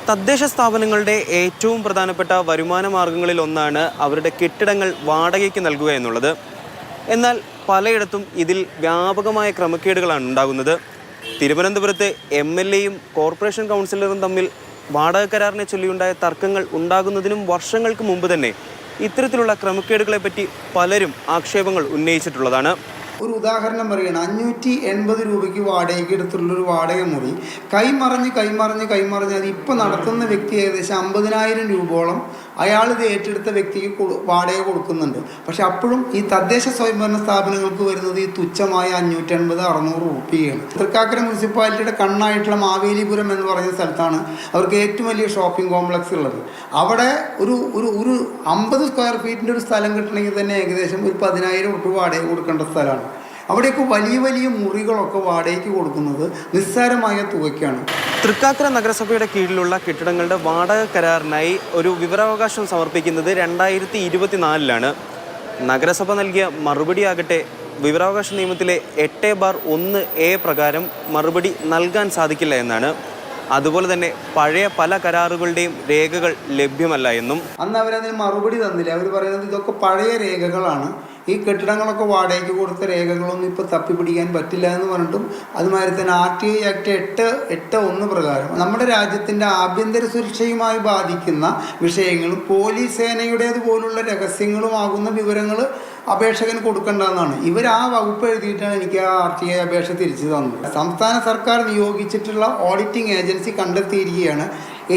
തദ്ദേശ സ്ഥാപനങ്ങളുടെ ഏറ്റവും പ്രധാനപ്പെട്ട വരുമാന മാർഗങ്ങളിൽ ഒന്നാണ് അവരുടെ കെട്ടിടങ്ങൾ വാടകയ്ക്ക് നൽകുക എന്നുള്ളത്. എന്നാൽ പലയിടത്തും ഇതിൽ വ്യാപകമായ ക്രമക്കേടുകളാണ് ഉണ്ടാകുന്നത്. തിരുവനന്തപുരത്ത് MLAയും കോർപ്പറേഷൻ കൗൺസിലറും തമ്മിൽ വാടക കരാറിനെ ചൊല്ലിയുണ്ടായ തർക്കങ്ങൾ ഉണ്ടാകുന്നതിനും വർഷങ്ങൾക്ക് മുമ്പ് തന്നെ ഇത്തരത്തിലുള്ള ക്രമക്കേടുകളെപ്പറ്റി പലരും ആക്ഷേപങ്ങൾ ഉന്നയിച്ചിട്ടുള്ളതാണ്. ഒരു ഉദാഹരണം പറയുകയാണ്, 580 രൂപയ്ക്ക് വാടകയ്ക്ക് എടുത്തുള്ളൊരു വാടക മുറി കൈമറിഞ്ഞ് അത് ഇപ്പോൾ നടത്തുന്ന വ്യക്തി ഏകദേശം 50,000 രൂപയോളം അയാൾ ഇത് ഏറ്റെടുത്ത വ്യക്തിക്ക് വാടക കൊടുക്കുന്നുണ്ട്. പക്ഷെ അപ്പോഴും ഈ തദ്ദേശ സ്വയംഭരണ സ്ഥാപനങ്ങൾക്ക് വരുന്നത് ഈ തുച്ഛമായ 550-600 രൂപയാണ്. തൃക്കാക്കര മുനിസിപ്പാലിറ്റിയുടെ കണ്ണായിട്ടുള്ള മാവേലിപുരം എന്ന് പറയുന്ന സ്ഥലത്താണ് അവർക്ക് ഏറ്റവും വലിയ ഷോപ്പിംഗ് കോംപ്ലക്സ് ഉള്ളത്. അവിടെ ഒരു 50 സ്ക്വയർ ഫീറ്റിൻ്റെ ഒരു സ്ഥലം കിട്ടണമെങ്കിൽ തന്നെ ഏകദേശം ഒരു 10,000 രൂപ വാടക കൊടുക്കേണ്ട സ്ഥലമാണ്. അവിടെയൊക്കെ വലിയ മുറികളൊക്കെ വാടകയ്ക്ക് കൊടുക്കുന്നത് നിസ്സാരമായ തുകയ്ക്കാണ്. തൃക്കാക്കര നഗരസഭയുടെ കീഴിലുള്ള കെട്ടിടങ്ങളുടെ വാടക കരാറിനായി ഒരു വിവരാവകാശം സമർപ്പിക്കുന്നത് 2024-ലാണ്. നഗരസഭ നൽകിയ മറുപടിയാകട്ടെ വിവരാവകാശ നിയമത്തിലെ 8/1A പ്രകാരം മറുപടി നൽകാൻ സാധിക്കില്ല എന്നാണ്. അതുപോലെ തന്നെ പഴയ പല കരാറുകളുടെയും രേഖകൾ ലഭ്യമല്ല എന്നും. അന്ന് അവരതിന് മറുപടി തന്നില്ല. അവർ പറയുന്നത് ഇതൊക്കെ പഴയ രേഖകളാണ്, ഈ കെട്ടിടങ്ങളൊക്കെ വാടകയ്ക്ക് കൊടുത്ത രേഖകളൊന്നും ഇപ്പോൾ തപ്പിപ്പിടിക്കാൻ പറ്റില്ല എന്ന് പറഞ്ഞിട്ടും അതുമാതിരി തന്നെ RTI ആക്ട് 881 പ്രകാരം നമ്മുടെ രാജ്യത്തിൻ്റെ ആഭ്യന്തര സുരക്ഷയുമായി ബാധിക്കുന്ന വിഷയങ്ങളും പോലീസ് സേനയുടേതുപോലുള്ള രഹസ്യങ്ങളുമാകുന്ന വിവരങ്ങൾ അപേക്ഷകന് കൊടുക്കേണ്ടതെന്നാണ്. ഇവർ ആ വകുപ്പ് എഴുതിയിട്ടാണ് എനിക്ക് ആ RTI അപേക്ഷ തിരിച്ചു തന്നത്. സംസ്ഥാന സർക്കാർ നിയോഗിച്ചിട്ടുള്ള ഓഡിറ്റിംഗ് ഏജൻസി കണ്ടെത്തിയിരിക്കുകയാണ്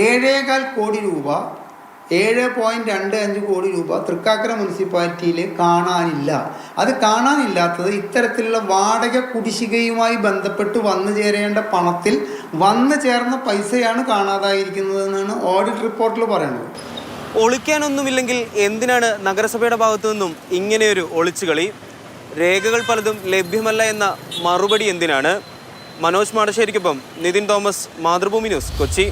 7.25 കോടി രൂപ 7.25 കോടി രൂപ തൃക്കാക്കര മുനിസിപ്പാലിറ്റിയിൽ കാണാനില്ല. അത് കാണാനില്ലാത്തത് ഇത്തരത്തിലുള്ള വാടക കുടിശ്ശികയുമായി ബന്ധപ്പെട്ട് വന്നു ചേരേണ്ട പണത്തിൽ വന്നു ചേർന്ന പൈസയാണ് കാണാതായിരിക്കുന്നതെന്നാണ് ഓഡിറ്റ് റിപ്പോർട്ടിൽ പറയുന്നത്. ഒളിക്കാനൊന്നുമില്ലെങ്കിൽ എന്തിനാണ് നഗരസഭയുടെ ഭാഗത്തു നിന്നും ഇങ്ങനെയൊരു ഒളിച്ചുകളി? രേഖകൾ പലതും ലഭ്യമല്ല എന്ന മറുപടി എന്തിനാണ്? മനോജ് മാടശ്ശേരിക്കൊപ്പം നിതിൻ തോമസ്, മാതൃഭൂമി ന്യൂസ്, കൊച്ചി.